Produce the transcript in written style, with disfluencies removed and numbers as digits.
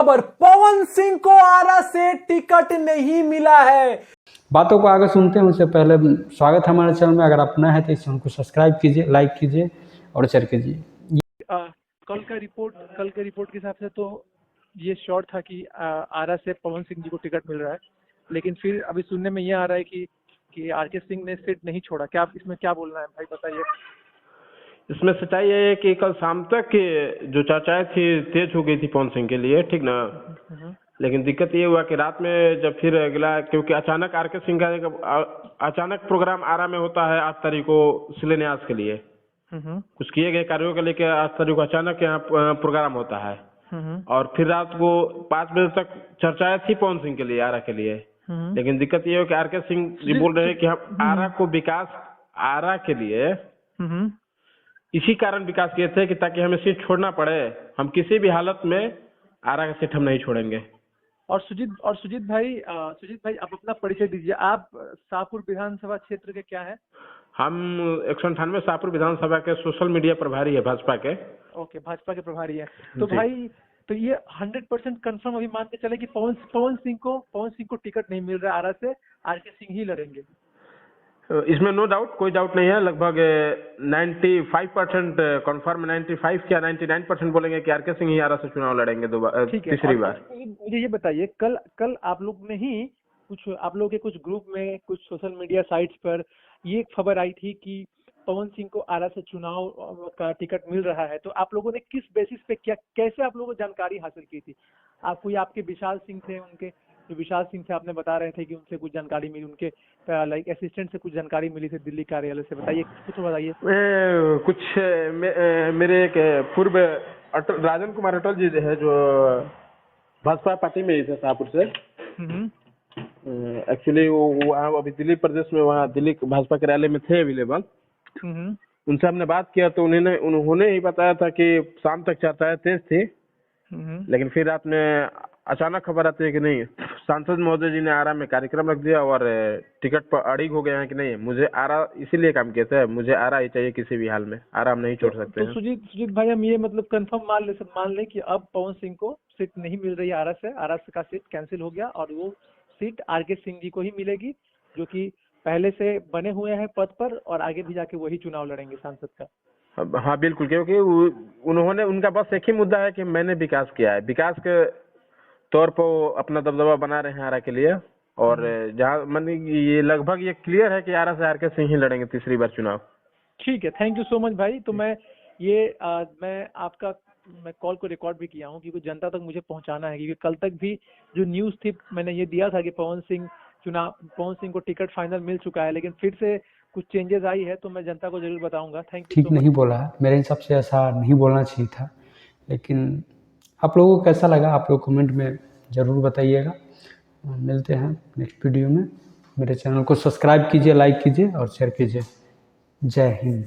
खबर पवन सिंह को आरा से टिकट नहीं मिला है। बातों को आगे सुनते हैं उससे पहले स्वागत है हमारे चैनल में। अगर आप नए हैं तो इस चैनल को सब्सक्राइब कीजिए, लाइक कीजिए और शेयर कीजिए। कल के रिपोर्ट के हिसाब से तो ये श्योर था कि आरा से पवन सिंह जी को टिकट मिल रहा है, लेकिन फिर अभी सुनने में ये आ रहा है कि आरके सिंह ने सीट नहीं छोड़ा। क्या आप इसमें क्या बोलना है भाई, बताइए। इसमें सच्चाई ये है कि कल शाम तक जो चर्चाएं थी तेज हो गई थी पवन सिंह के लिए, ठीक ना। लेकिन दिक्कत ये हुआ कि रात में जब फिर अगला, क्योंकि अचानक आरके सिंह का अचानक प्रोग्राम आरा में होता है 8 तारीख को शिलान्यास के लिए। कुछ किए गए कार्यों के लेकर 8 तारीख को अचानक यहाँ प्रोग्राम होता है। और फिर रात को 5 बजे तक चर्चाएं थी पवन सिंह के लिए, आरा के लिए। लेकिन दिक्कत ये है कि आरके सिंह जी बोल रहे हैं कि हम आरा को विकास, आरा के लिए इसी कारण विकास किए थे कि ताकि हमें सीट छोड़ना पड़े, हम किसी भी हालत में आरा का सीट हम नहीं छोड़ेंगे। और सुजीत भाई आप अपना परिचय दीजिए। आप शाहपुर विधानसभा क्षेत्र के क्या है? हम 198 शाहपुर विधानसभा के सोशल मीडिया प्रभारी है भाजपा के। ओके, भाजपा के प्रभारी है। तो भाई तो ये 100% कंफर्म अभी मान के चले कि पवन सिंह को टिकट नहीं मिल रहा है आरा से, आरके सिंह ही लड़ेंगे। इसमें नो डाउट, कोई डाउट नहीं है। लगभग 95% कंफर्म, 95 क्या 99% बोलेंगे कि आरके सिंह ही आरा से चुनाव लड़ेंगे तीसरी बार। मुझे ये बताइए, कल आप लोग ने ही आप लोग के कुछ ग्रुप में, कुछ सोशल मीडिया साइट्स पर ये खबर आई थी कि पवन सिंह को आरा से चुनाव का टिकट मिल रहा है। तो आप लोगों ने किस बेसिस पे, कैसे आप लोगों को जानकारी हासिल की थी? आपके विशाल सिंह थे, उनके जो विशाल सिंह थे, आपने बता रहे थे कि उनसे कुछ जानकारी मिली, उनके लाइक असिस्टेंट से कुछ जानकारी मिली थी दिल्ली कार्यालय से। बताइए, कुछ बताइए। कुछ मेरे एक पूर्व राजन कुमार अटल जी है, जो भाजपा पार्टी में ही थे शाहपुर से। एक्चुअली वो वहाँ अभी दिल्ली प्रदेश में, वहाँ दिल्ली भाजपा कार्यालय में थे अवेलेबल। उनसे हमने बात किया तो उन्होंने ही बताया था कि शाम तक चर्चाएं तेज थी। लेकिन फिर रात में अचानक खबर आती है कि नहीं, सांसद महोदय जी ने आरा में कार्यक्रम रख दिया और टिकट पर अड़िग हो गए हैं कि नहीं, मुझे आरा इसीलिए काम किए थे, मुझे आरा ही चाहिए किसी भी हाल में, आरा हम नहीं छोड़ सकते। तो सुजीत भाई, हम ये मतलब कंफर्म मान ले कि अब पवन सिंह को सीट नहीं मिल रही है आरा से का सीट कैंसिल हो गया और वो सीट आरके सिंह जी को ही मिलेगी, जो कि पहले से बने हुए हैं पद पर और आगे भी जाके वही चुनाव लड़ेंगे सांसद का। हाँ बिल्कुल, क्योंकि उनका बस एक ही मुद्दा है कि मैंने विकास किया है, विकास के तौर पर अपना दबदबा बना रहे हैं आरा के लिए। और जहाँ मैंने ये लगभग ये क्लियर है कि आरा से आरके सिंह ही लड़ेंगे तीसरी बार चुनाव। ठीक है, थैंक यू सो मच भाई। तो मैं कॉल को रिकॉर्ड भी किया हूँ क्योंकि जनता तक मुझे पहुंचाना है, क्योंकि कल तक भी जो न्यूज थी मैंने ये दिया था कि पवन सिंह को टिकट फाइनल मिल चुका है, लेकिन फिर से कुछ चेंजेस आई है तो मैं जनता को जरूर बताऊंगा। Thank you. ठीक नहीं बोला है, मेरे हिसाब से ऐसा नहीं बोलना चाहिए था। लेकिन आप लोगों को कैसा लगा, आप लोग कमेंट में ज़रूर बताइएगा। मिलते हैं नेक्स्ट वीडियो में। मेरे चैनल को सब्सक्राइब कीजिए, लाइक कीजिए और शेयर कीजिए। जय हिंद।